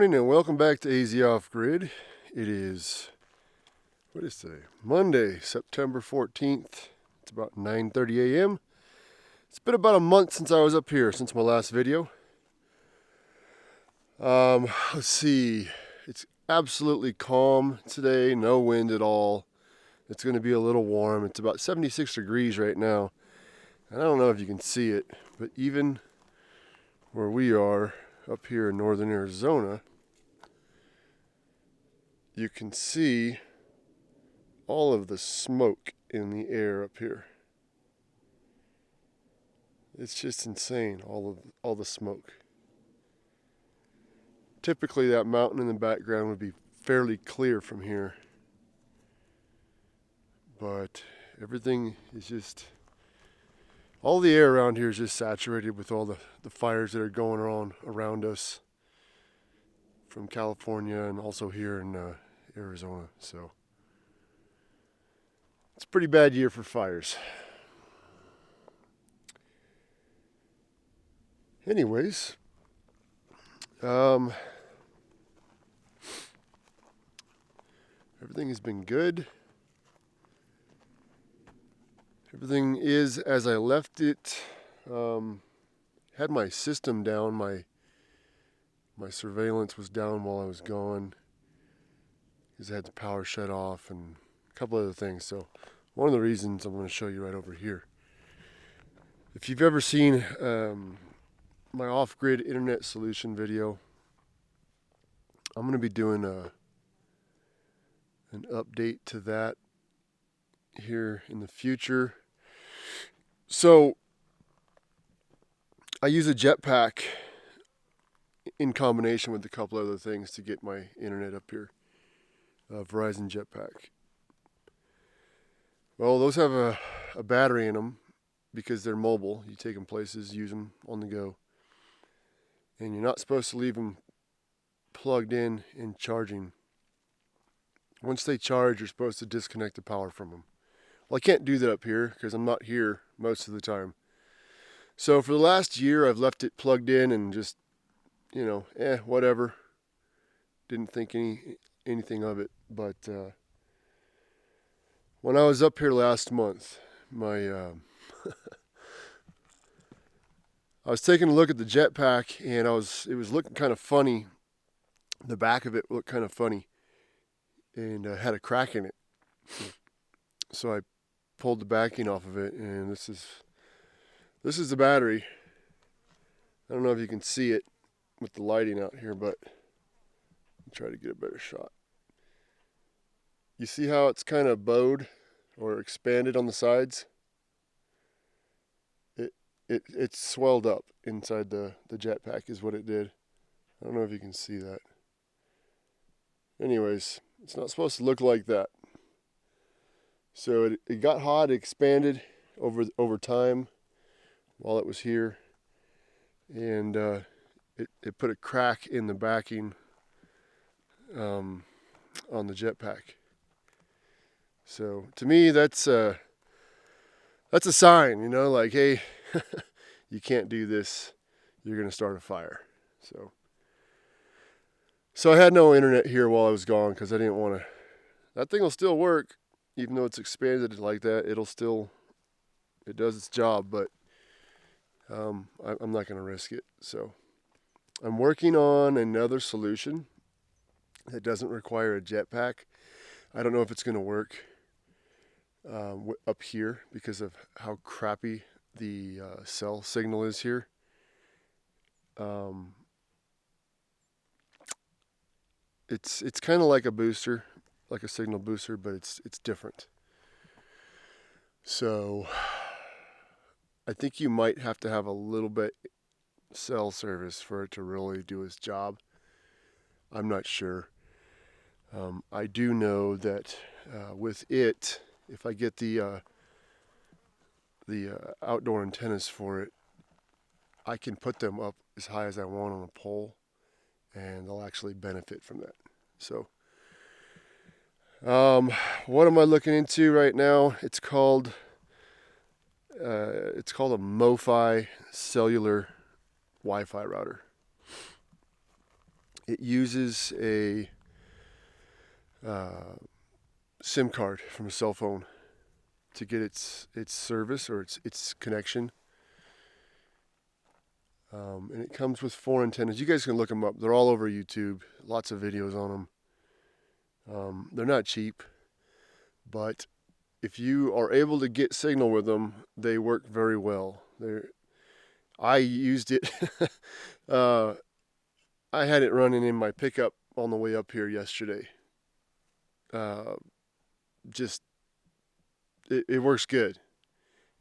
morning and welcome back to AZ Off Grid. It is, what is today? Monday, September 14th. It's about 9:30 a.m. It's been about a month since I was up here, since my last video. Let's see. It's absolutely calm today, no wind at all. It's going to be a little warm. It's about 76 degrees right now. And I don't know if you can see it, but even where we are up here in northern Arizona, you can see all of the smoke in the air up here. It's just insane, all the smoke. Typically that mountain in the background would be fairly clear from here. But everything is just, all the air around here is just saturated with all the fires that are going on around us from California and also here in Arizona. So it's a pretty bad year for fires. Anyways, everything has been good. Everything is as I left it. Had my system down. My surveillance was down while I was gone because I had the power shut off and a couple other things. So one of the reasons I'm going to show you right over here. If you've ever seen my off-grid internet solution video, I'm going to be doing an update to that here in the future. So I use a jetpack in combination with a couple other things to get my internet up here. Verizon jetpack. Well, those have a battery in them because they're mobile. You take them places, use them on the go. And you're not supposed to leave them plugged in and charging. Once they charge, you're supposed to disconnect the power from them. Well, I can't do that up here because I'm not here most of the time. So for the last year, I've left it plugged in and just, whatever. Didn't think anything of it. But when I was up here last month, I was taking a look at the jetpack and it was looking kind of funny. The back of it looked kind of funny and had a crack in it. So I pulled the backing off of it, and this is the battery. I don't know if you can see it with the lighting out here, but I'll try to get a better shot. You see how it's kind of bowed or expanded on the sides? It's swelled up inside the jetpack is what it did. I don't know if you can see that. Anyways, it's not supposed to look like that. So it got hot, it expanded over time while it was here, and it put a crack in the backing on the jetpack. So to me, that's a sign, like, hey, you can't do this. You're going to start a fire. So I had no internet here while I was gone because I didn't want to. That thing will still work. Even though it's expanded like that, it does its job, but I'm not going to risk it. So I'm working on another solution that doesn't require a jetpack. I don't know if it's going to work up here because of how crappy the cell signal is here. It's kind of like a booster, like a signal booster, but it's different. So I think you might have to have a little bit cell service for it to really do its job. I'm not sure. I do know that with it, if I get the outdoor antennas for it, I can put them up as high as I want on a pole, and they'll actually benefit from that. So what am I looking into right now? It's called a MoFi cellular Wi-Fi router. It uses a SIM card from a cell phone to get its service or its connection. And it comes with 4 antennas. You guys can look them up. They're all over YouTube. Lots of videos on them. They're not cheap, but if you are able to get signal with them, they work very well. I used it. I had it running in my pickup on the way up here yesterday. It works good.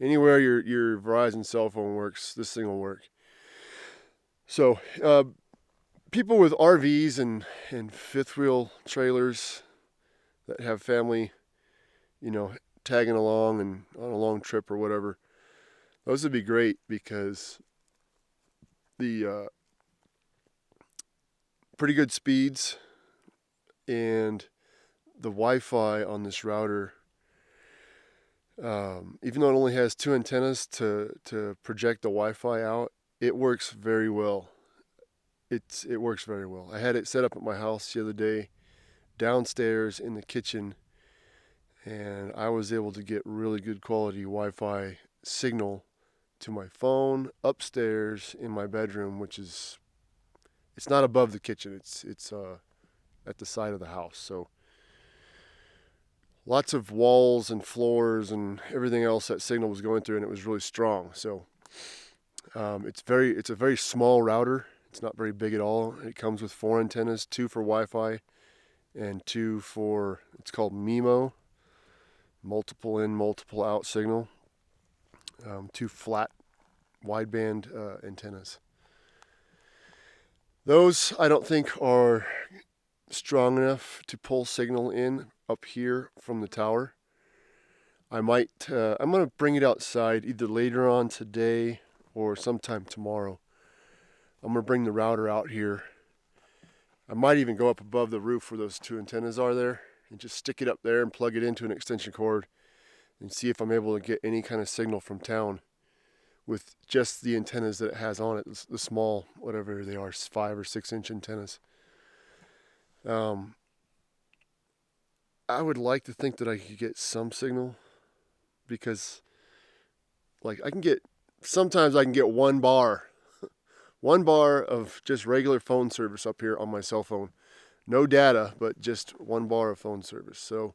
Anywhere your Verizon cell phone works, this thing will work. So, people with RVs and fifth wheel trailers that have family, tagging along and on a long trip or whatever, those would be great because the pretty good speeds and the Wi-Fi on this router, even though it only has 2 antennas to project the Wi-Fi out, it works very well. It works very well. I had it set up at my house the other day, downstairs in the kitchen, and I was able to get really good quality Wi-Fi signal to my phone upstairs in my bedroom, which is, it's not above the kitchen. It's at the side of the house. So lots of walls and floors and everything else that signal was going through, and it was really strong. So it's a very small router. It's not very big at all. It comes with 4 antennas, 2 for Wi-Fi and 2 for, it's called MIMO, multiple in, multiple out signal. 2 flat wideband antennas. Those I don't think are strong enough to pull signal in up here from the tower. I'm going to bring it outside either later on today or sometime tomorrow. I'm going to bring the router out here. I might even go up above the roof where those 2 antennas are there and just stick it up there and plug it into an extension cord and see if I'm able to get any kind of signal from town with just the antennas that it has on it, the small, whatever they are, 5 or 6 inch antennas. I would like to think that I could get some signal because, like, sometimes I can get 1 bar of just regular phone service up here on my cell phone. No data, but just 1 bar of phone service. So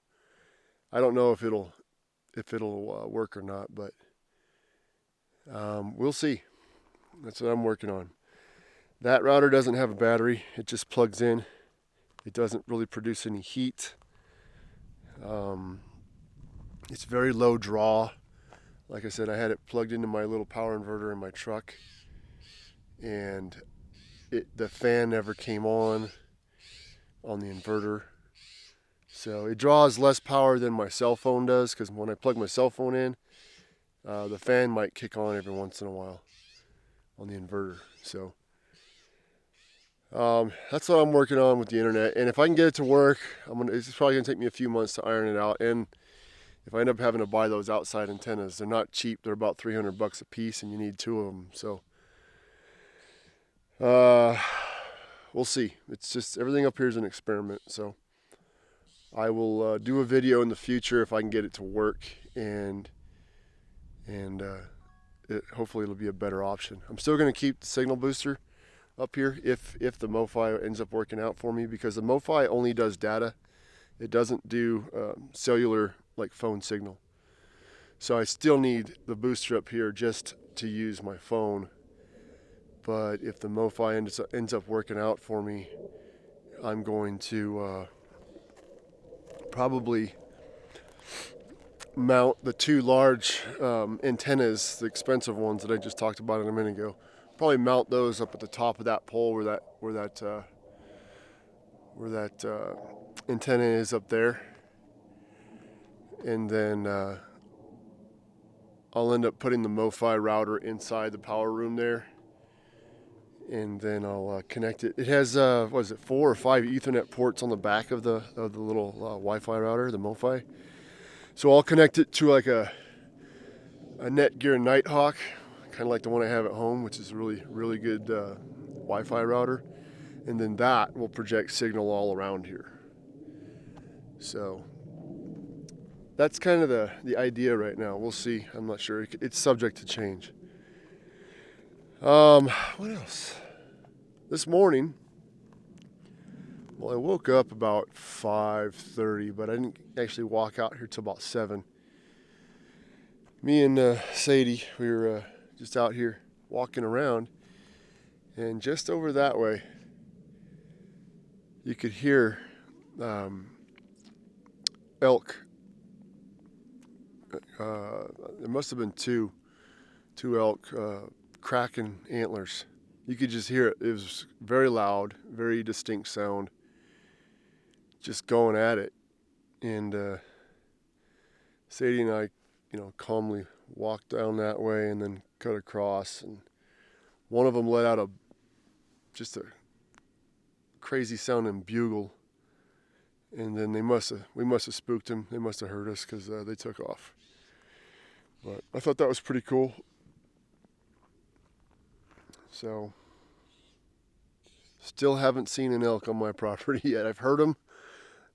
I don't know if it'll work or not, but we'll see. That's what I'm working on. That router doesn't have a battery. It just plugs in. It doesn't really produce any heat. It's very low draw. Like I said, I had it plugged into my little power inverter in my truck, and the fan never came on the inverter. So it draws less power than my cell phone does, because when I plug my cell phone in, the fan might kick on every once in a while on the inverter. So that's what I'm working on with the internet. And if I can get it to work, it's probably going to take me a few months to iron it out. And if I end up having to buy those outside antennas, they're not cheap. They're about $300 a piece, and you need 2 of them. So we'll see. It's just, everything up here is an experiment. So I will do a video in the future if I can get it to work, and hopefully it'll be a better option. I'm still going to keep the signal booster up here if the MoFi ends up working out for me, because the MoFi only does data. It doesn't do cellular like phone signal. So I still need the booster up here just to use my phone. But if the MoFi ends up working out for me, I'm going to probably mount the 2 large antennas, the expensive ones that I just talked about a minute ago. Probably mount those up at the top of that pole where that antenna is up there, and then I'll end up putting the MoFi router inside the power room there, and then I'll connect it. It has 4 or 5 Ethernet ports on the back of the little Wi-Fi router, the MoFi. So I'll connect it to like a Netgear Nighthawk, kind of like the one I have at home, which is a really, really good Wi-Fi router. and then that will project signal all around here. So that's kind of the idea right now. We'll see. I'm not sure. It's subject to change. What else? This morning, well, I woke up about 5:30, but I didn't actually walk out here till about 7. Me and Sadie, we were just out here walking around, and just over that way, you could hear elk. There must have been two elk cracking antlers. You could just hear it. It was very loud, very distinct sound, just going at it. And Sadie and I, calmly walked down that way and then cut across. And one of them let out just a crazy sounding bugle. And then we must have spooked them. They must have heard us because they took off. But I thought that was pretty cool. So, still haven't seen an elk on my property yet. I've heard them.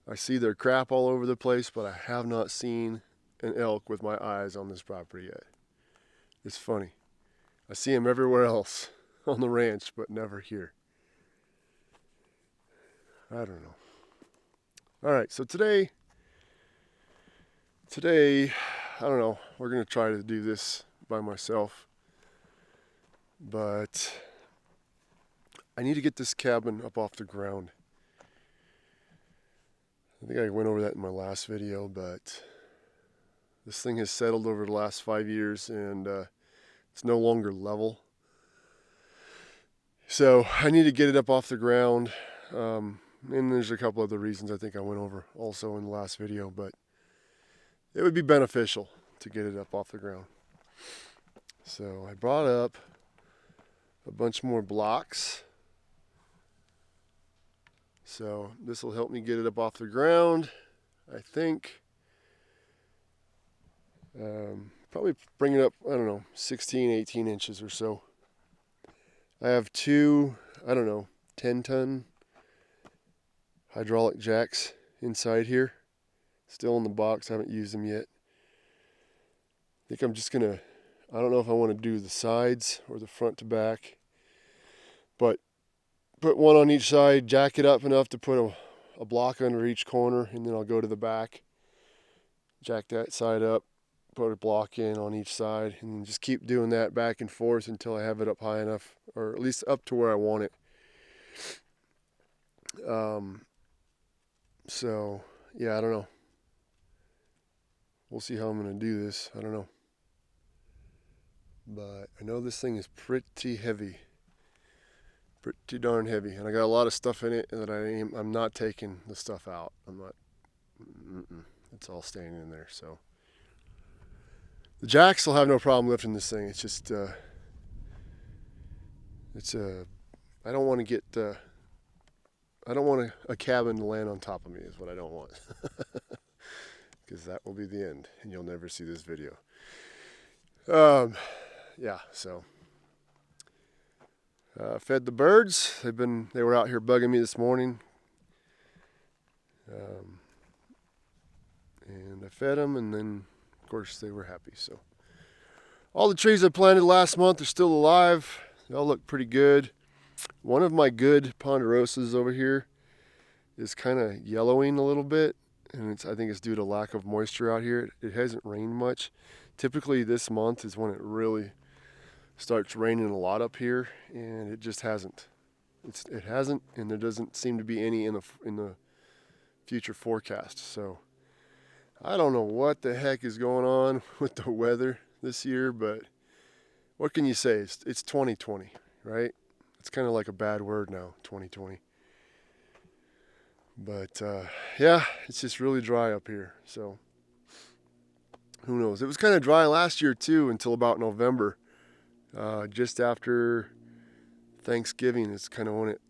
I see their crap all over the place, but I have not seen an elk with my eyes on this property yet. It's funny. I see them everywhere else on the ranch, but never here. I don't know. All right, so today, I don't know. We're going to try to do this by myself. But I need to get this cabin up off the ground. I think I went over that in my last video, but this thing has settled over the last 5 years, and it's no longer level. So I need to get it up off the ground. And there's a couple other reasons I think I went over also in the last video, but it would be beneficial to get it up off the ground. So I brought up a bunch more blocks. So this will help me get it up off the ground, I think. Probably bring it up, 16, 18 inches or so. I have two, 10-ton hydraulic jacks inside here. Still in the box, I haven't used them yet. I think I'm just gonna, I don't know if I want to do the sides or the front to back, but put one on each side, jack it up enough to put a block under each corner, and then I'll go to the back, jack that side up, put a block in on each side, and just keep doing that back and forth until I have it up high enough, or at least up to where I want it. So, yeah, I don't know. We'll see how I'm going to do this. I don't know. But I know this thing is pretty heavy. Pretty darn heavy. And I got a lot of stuff in it that I'm not taking the stuff out. I'm not. It's all staying in there. So the jacks will have no problem lifting this thing. It's just, I don't want to get, I don't want a cabin to land on top of me is what I don't want. Because that will be the end, and you'll never see this video. Yeah, so fed the birds. They were out here bugging me this morning, and I fed them, and then of course they were happy. So all the trees I planted last month are still alive. They all look pretty good. One of my good ponderosas over here is kind of yellowing a little bit. And I think it's due to lack of moisture out here. It hasn't rained much. Typically this month is when it really starts raining a lot up here, and it just hasn't. It hasn't, and there doesn't seem to be any in the future forecast. So I don't know what the heck is going on with the weather this year, but what can you say? It's 2020, right? It's kind of like a bad word now, 2020. But yeah, it's just really dry up here. So who knows? It was kind of dry last year too until about November. Just after Thanksgiving, it's kind of when it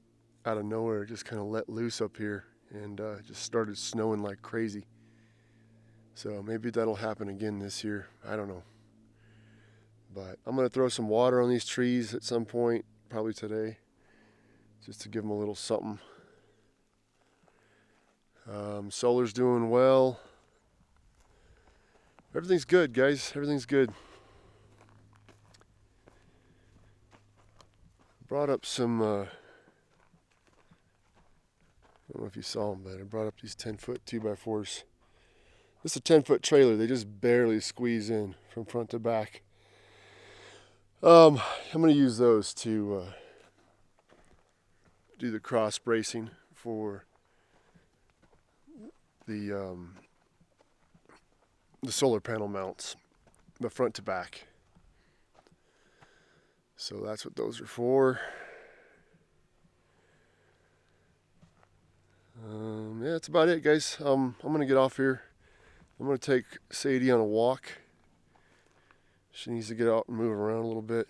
out of nowhere just kind of let loose up here and just started snowing like crazy. So maybe that'll happen again this year. I don't know. But I'm going to throw some water on these trees at some point, probably today. just to give them a little something. Solar's doing well. Everything's good, guys. Everything's good. Brought up some, I don't know if you saw them, but I brought up these 10-foot 2x4s. This is a 10-foot trailer. They just barely squeeze in from front to back. I'm going to use those to do the cross bracing for the solar panel mounts, the front to back. So that's what those are for. Yeah, that's about it, guys. I'm gonna get off here. I'm gonna take Sadie on a walk. She needs to get out and move around a little bit.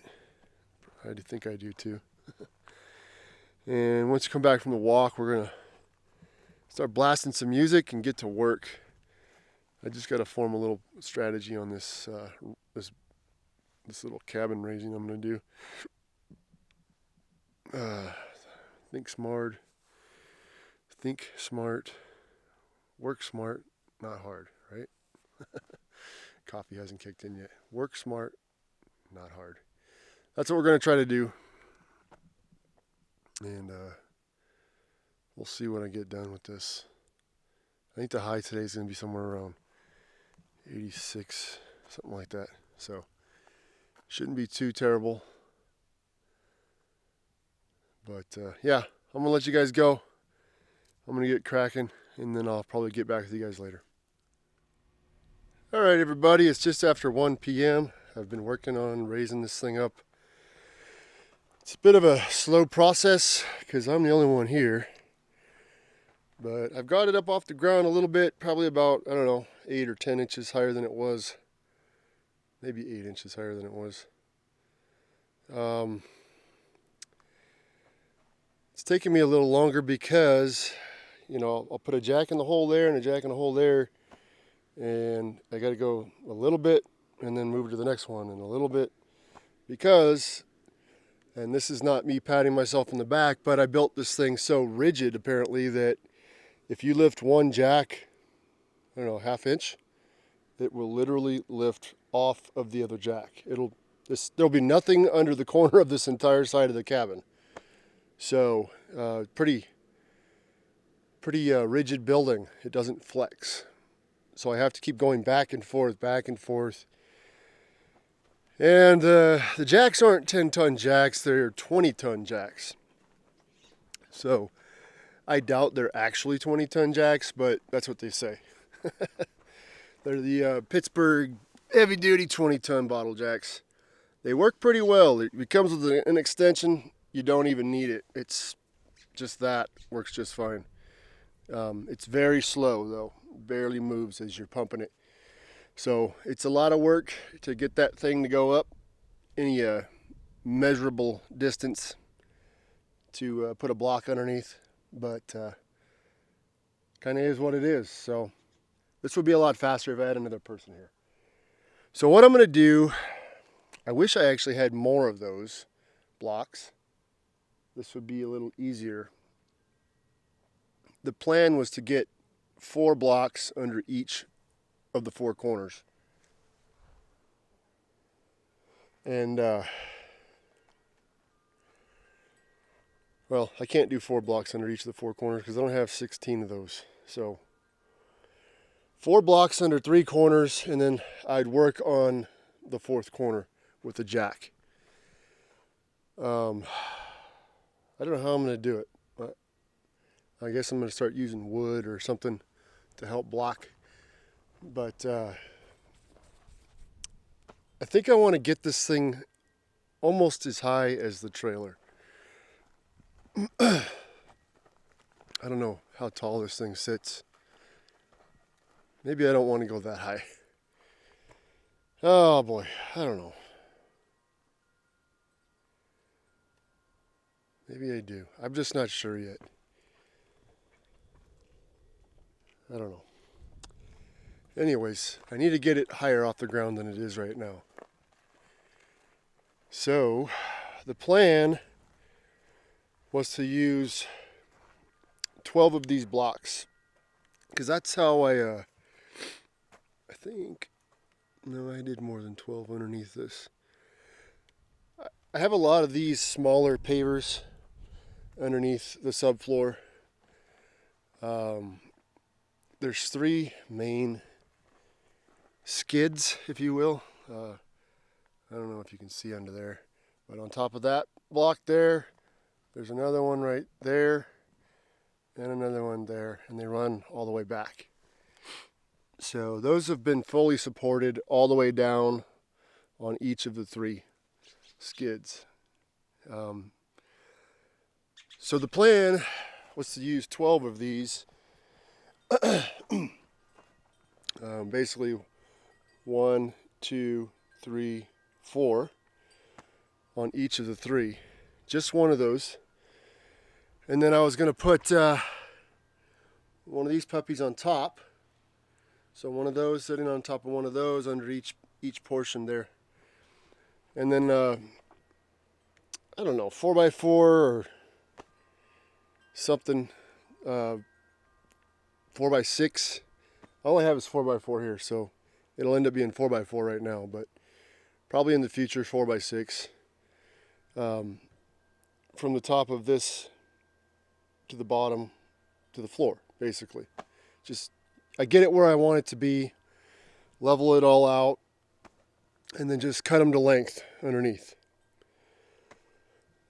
I think I do too. And once you come back from the walk, we're gonna start blasting some music and get to work. I just got to form a little strategy on this this little cabin raising I'm gonna do. Think smart, work smart, not hard, right? Coffee hasn't kicked in yet. Work smart, not hard. That's what we're gonna try to do. And we'll see when I get done with this. I think the high today is going to be somewhere around 86, something like that. So, shouldn't be too terrible. But, yeah, I'm going to let you guys go. I'm going to get cracking, and then I'll probably get back with you guys later. All right, everybody, it's just after 1 p.m. I've been working on raising this thing up. It's a bit of a slow process because I'm the only one here. But I've got it up off the ground a little bit, probably about, 8 or 10 inches higher than it was. Maybe 8 inches higher than it was. It's taking me a little longer because, I'll put a jack in the hole there and a jack in the hole there. And I got to go a little bit and then move to the next one and a little bit because... And this is not me patting myself in the back, but I built this thing so rigid, apparently, that if you lift one jack, ½ inch, it will literally lift off of the other jack. There'll be nothing under the corner of this entire side of the cabin. So, pretty rigid building. It doesn't flex. So I have to keep going back and forth, back and forth. And the jacks aren't 10-ton jacks, they're 20-ton jacks. So I doubt they're actually 20-ton jacks, but that's what they say. They're the Pittsburgh heavy-duty 20-ton bottle jacks. They work pretty well. It comes with an extension. You don't even need it. It's just that. Works just fine. It's very slow, though. Barely moves as you're pumping it. So it's a lot of work to get that thing to go up any measurable distance to put a block underneath, but kind of is what it is. So this would be a lot faster if I had another person here. So what I'm going to do, I wish I actually had more of those blocks. This would be a little easier. The plan was to get 4 blocks under each of the 4 corners. And well, I can't do 4 blocks under each of the 4 corners because I don't have 16 of those. So 4 blocks under 3 corners, and then I'd work on the 4th corner with a jack. I don't know how I'm going to do it, but I guess I'm going to start using wood or something to help block. But I think I want to get this thing almost as high as the trailer. I don't know how tall this thing sits. Maybe I don't want to go that high. Oh boy, I don't know. Maybe I do. I'm just not sure yet. I don't know. Anyways, I need to get it higher off the ground than it is right now. So, the plan was to use 12 of these blocks, because that's how I think, no, I did more than 12 underneath this. I have a lot of these smaller pavers underneath the subfloor. There's 3 main skids, if you will. I don't know if you can see under there, but on top of that block there's another one right there and another one there, and they run all the way back. So those have been fully supported all the way down on each of the 3 skids. So the plan was to use 12 of these. Basically 1, 2, 3, 4 on each of the 3. Just one of those. And then I was going to put one of these puppies on top. So one of those sitting on top of one of those under each portion there. And then, I don't know, 4x4 or something, 4x6. All I have is 4x4 here, so it'll end up being 4x4 right now, but probably in the future 4x6. From the top of this to the bottom to the floor, basically. Just, I get it where I want it to be, level it all out, and then just cut them to length underneath.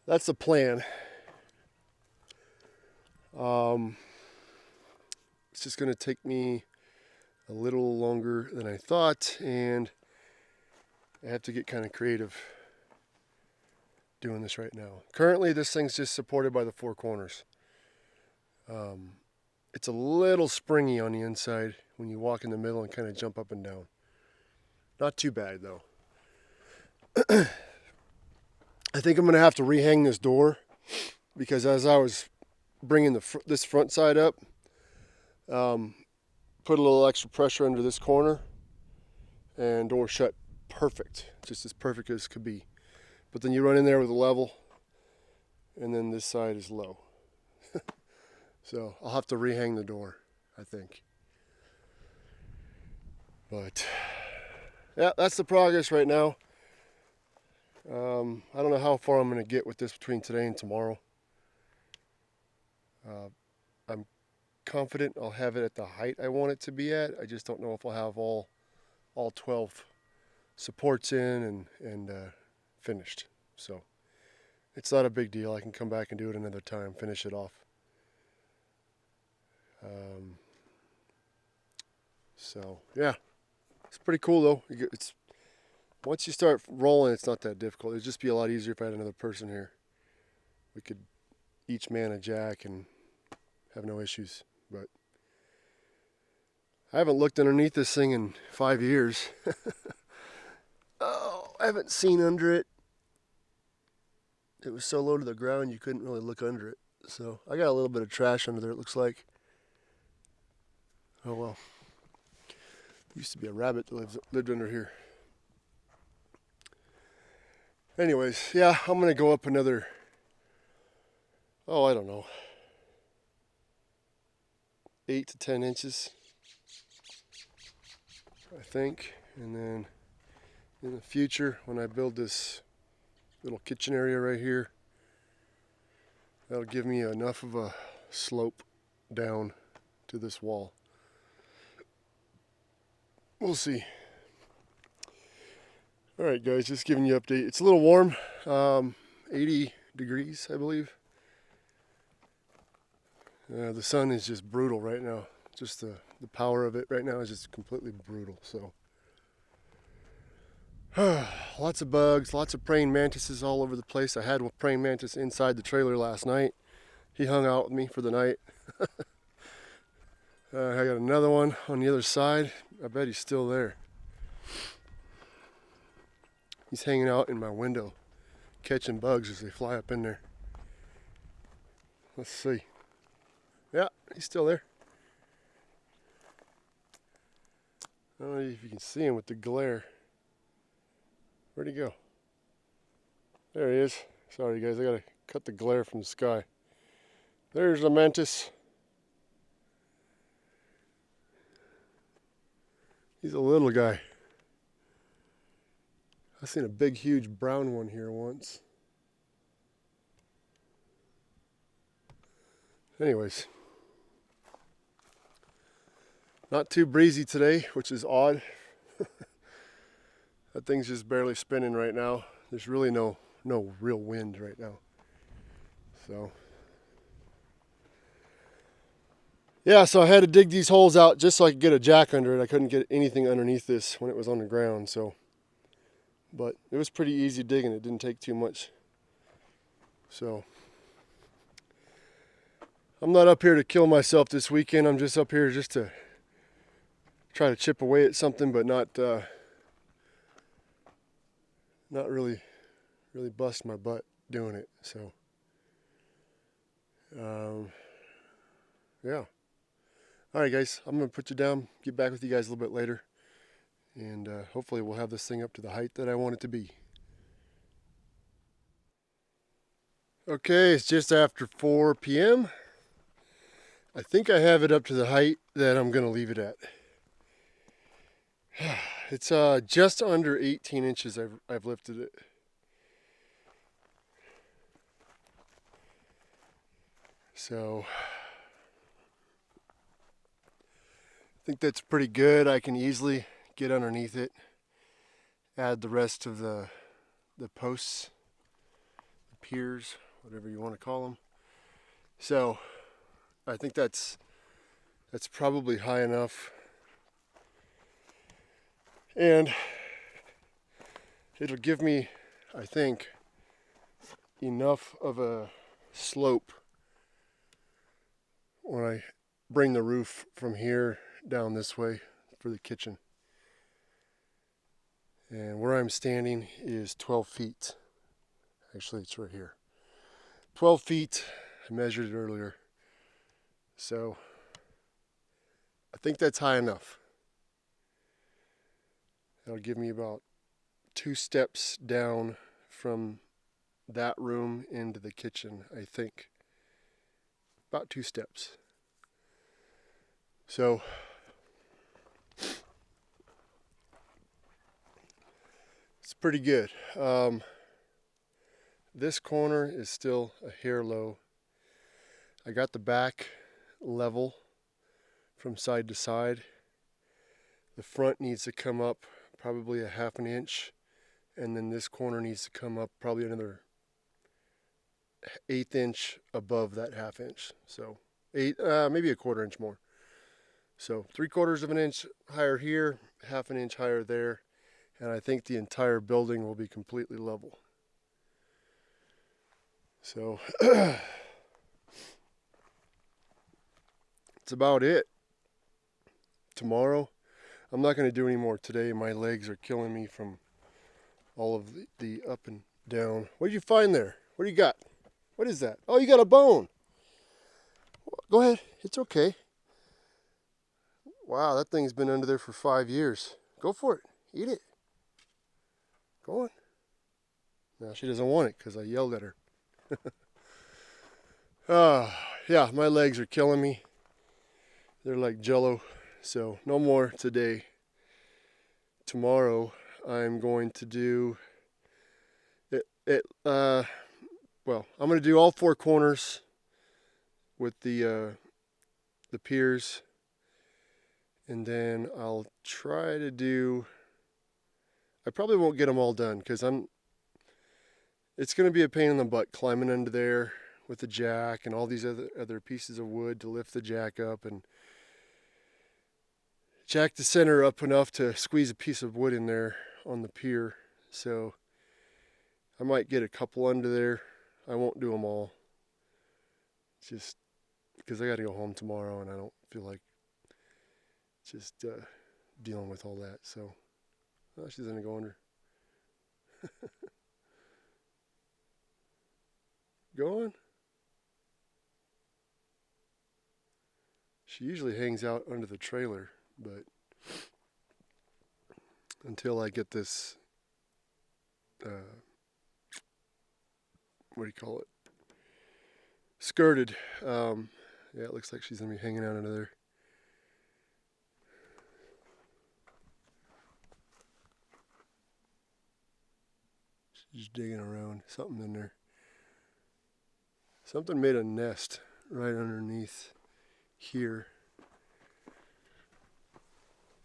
That's the plan. It's just going to take me a little longer than I thought, and I have to get kind of creative doing this right now. Currently, this thing's just supported by the 4 corners. It's a little springy on the inside when you walk in the middle and kind of jump up and down. Not too bad, though. I think I'm going to have to rehang this door, because as I was bringing this front side up, put a little extra pressure under this corner, and door shut perfect, just as perfect as could be. But then you run in there with a level, and then this side is low. So I'll have to rehang the door, I think. But yeah, that's the progress right now. I don't know how far I'm going to get with this between today and tomorrow. I'm confident I'll have it at the height I want it to be at. I just don't know if I'll have all 12 supports in and finished. So it's not a big deal. I can come back and do it another time, finish it off. So yeah, it's pretty cool though. It's once you start rolling, it's not that difficult. It'd just be a lot easier if I had another person here. We could each man a jack and have no issues. But I haven't looked underneath this thing in 5 years. Oh, I haven't seen under it. It was so low to the ground you couldn't really look under it. So I got a little bit of trash under there, it looks like. Oh well. There used to be a rabbit that lived under here. Anyways, yeah, I'm going to go up another, I don't know, 8 to 10 inches, I think. And then in the future, when I build this little kitchen area right here, that'll give me enough of a slope down to this wall. We'll see. All right, guys, just giving you an update. It's a little warm, 80 degrees, I believe. The sun is just brutal right now. Just the power of it right now is just completely brutal. So lots of bugs, lots of praying mantises all over the place. I had a praying mantis inside the trailer last night. He hung out with me for the night. I got another one on the other side. I bet he's still there. He's hanging out in my window, catching bugs as they fly up in there. Let's see. Yeah, he's still there. I don't know if you can see him with the glare. Where'd he go? There he is. Sorry guys, I gotta cut the glare from the sky. There's a mantis. He's a little guy. I've seen a big, huge brown one here once. Anyways, not too breezy today, which is odd. That thing's just barely spinning right now. There's really no real wind right now. So, yeah, so I had to dig these holes out just so I could get a jack under it. I couldn't get anything underneath this when it was on the ground, so. But it was pretty easy digging. It didn't take too much. So, I'm not up here to kill myself this weekend. I'm just up here just to try to chip away at something, but not really bust my butt doing it. So, yeah. All right, guys, I'm going to put you down, get back with you guys a little bit later, and hopefully we'll have this thing up to the height that I want it to be. Okay, it's just after 4 p.m. I think I have it up to the height that I'm going to leave it at. It's just under 18 inches I've lifted it. So, I think that's pretty good. I can easily get underneath it, add the rest of the posts, the piers, whatever you want to call them. So, I think that's probably high enough. And it'll give me, I think, enough of a slope when I bring the roof from here down this way for the kitchen. And where I'm standing is 12 feet. Actually, it's right here. 12 feet. I measured it earlier. So, I think that's high enough. That'll give me about 2 steps down from that room into the kitchen, I think. About 2 steps. So, it's pretty good. This corner is still a hair low. I got the back level from side to side. The front needs to come up probably a half an inch, and then this corner needs to come up probably another 1/8 inch above that half inch. So maybe a 1/4 inch more. So 3/4 of an inch higher here, half an inch higher there, and I think the entire building will be completely level. So that's about it. Tomorrow, I'm not going to do any more today. My legs are killing me from all of the up and down. What did you find there? What do you got? What is that? Oh, you got a bone. Go ahead. It's okay. Wow, that thing's been under there for 5 years. Go for it. Eat it. Go on. Now she doesn't want it because I yelled at her. Yeah, my legs are killing me. They're like jello. So no more today. Tomorrow I'm going to do well, I'm going to do all 4 corners with the piers, and then I'll try to do. I probably won't get them all done because it's going to be a pain in the butt climbing under there with the jack and all these other pieces of wood to lift the jack up and jack the center up enough to squeeze a piece of wood in there on the pier. So I might get a couple under there. I won't do them all. Just because I got to go home tomorrow and I don't feel like just dealing with all that. So she's going to go under. Go on. She usually hangs out under the trailer, but until I get this, what do you call it? skirted. Yeah, it looks like she's gonna be hanging out under there. She's digging around. Something in there. Something made a nest right underneath here.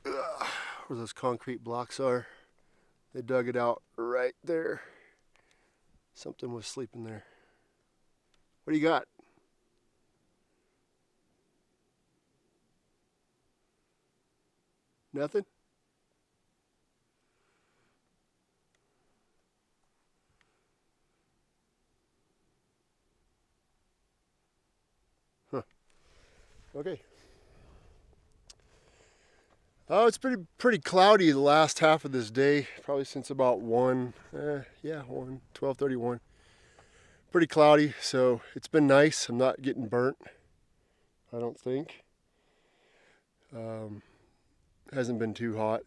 Where those concrete blocks are. They dug it out right there. Something was sleeping there. What do you got? Nothing? Huh. Okay. Oh, it's pretty cloudy the last half of this day, probably since about 12:31. Pretty cloudy, so it's been nice. I'm not getting burnt, I don't think. Hasn't been too hot,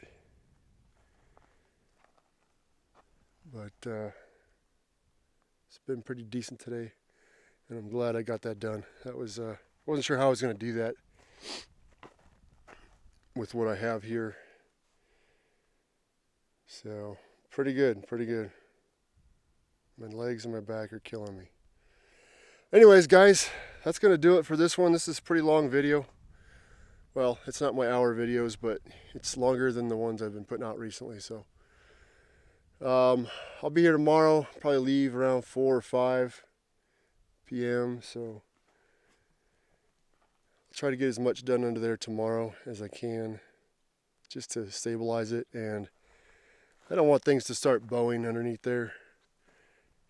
but it's been pretty decent today, and I'm glad I got that done. That was wasn't sure how I was going to do that with what I have here. So pretty good, pretty good. My legs and my back are killing me. Anyways, guys, that's going to do it for this one. This is a pretty long video. Well, it's not my hour videos, but it's longer than the ones I've been putting out recently. So I'll be here tomorrow. Probably leave around 4 or 5 p.m. So I'll try to get as much done under there tomorrow as I can, just to stabilize it. And I don't want things to start bowing underneath there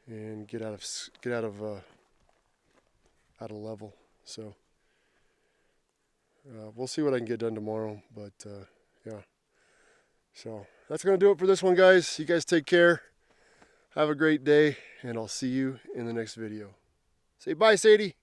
and get out of level. So we'll see what I can get done tomorrow, but yeah. So that's going to do it for this one, guys. You guys take care. Have a great day, and I'll see you in the next video. Say bye, Sadie.